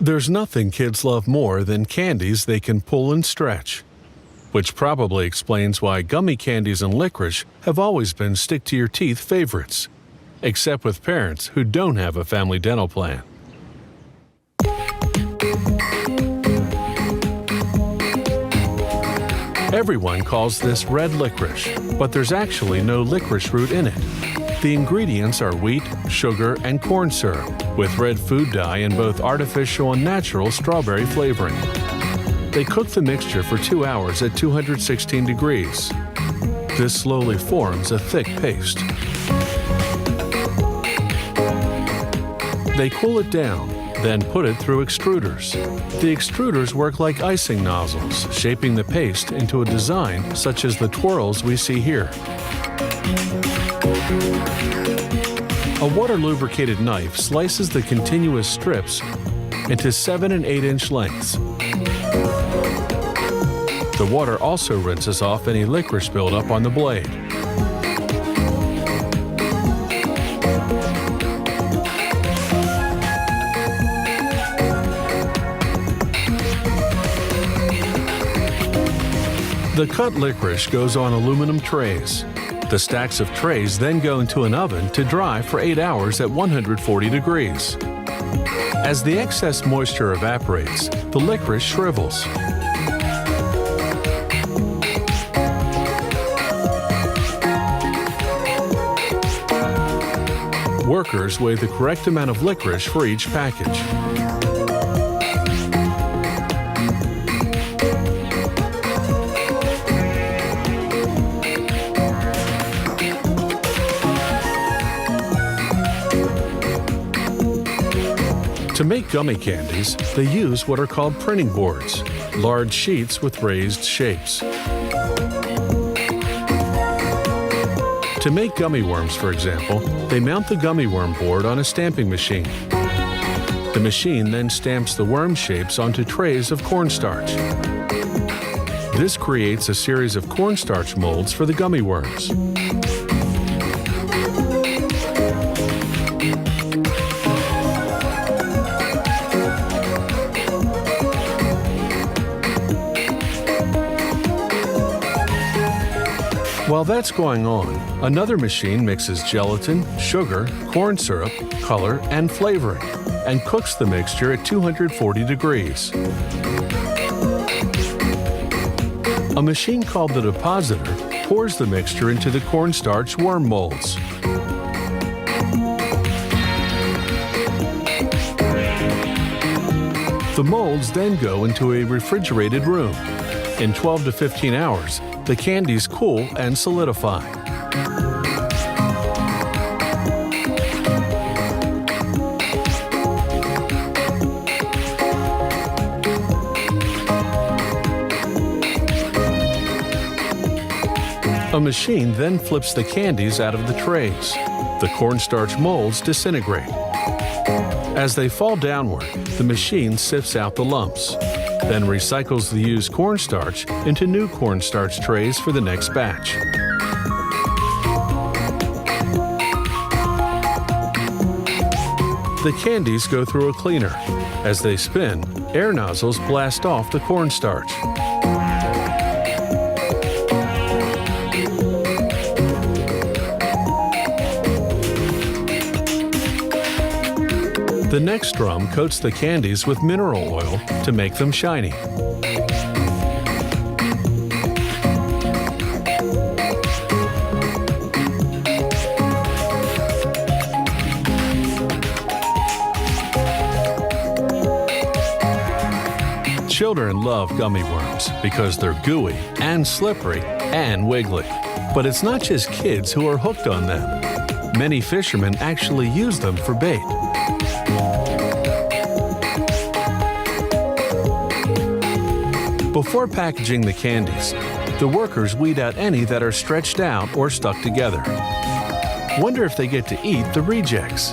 There's nothing kids love more than candies they can pull and stretch, which probably explains why gummy candies and licorice have always been stick-to-your-teeth favorites, except with parents who don't have a family dental plan. Everyone calls this red licorice, but there's actually no licorice root in it. The ingredients are wheat, sugar, and corn syrup, with red food dye and both artificial and natural strawberry flavoring. They cook the mixture for 2 hours at 216 degrees. This slowly forms a thick paste. They cool it down, then put it through extruders. The extruders work like icing nozzles, shaping the paste into a design such as the twirls we see here. A water-lubricated knife slices the continuous strips into 7 and 8-inch lengths. The water also rinses off any licorice buildup on the blade. The cut licorice goes on aluminum trays. The stacks of trays then go into an oven to dry for 8 hours at 140 degrees. As the excess moisture evaporates, the licorice shrivels. Workers weigh the correct amount of licorice for each package. To make gummy candies, they use what are called printing boards, large sheets with raised shapes. To make gummy worms, for example, they mount the gummy worm board on a stamping machine. The machine then stamps the worm shapes onto trays of cornstarch. This creates a series of cornstarch molds for the gummy worms. While that's going on, another machine mixes gelatin, sugar, corn syrup, color, and flavoring, and cooks the mixture at 240 degrees. A machine called the depositor pours the mixture into the cornstarch worm molds. The molds then go into a refrigerated room. In 12 to 15 hours, the candies cool and solidify. A machine then flips the candies out of the trays. The cornstarch molds disintegrate. As they fall downward, the machine sifts out the lumps, then recycles the used cornstarch into new cornstarch trays for the next batch. The candies go through a cleaner. As they spin, air nozzles blast off the cornstarch. The next drum coats the candies with mineral oil to make them shiny. Children love gummy worms because they're gooey and slippery and wiggly. But it's not just kids who are hooked on them. Many fishermen actually use them for bait. Before packaging the candies, the workers weed out any that are stretched out or stuck together. Wonder if they get to eat the rejects.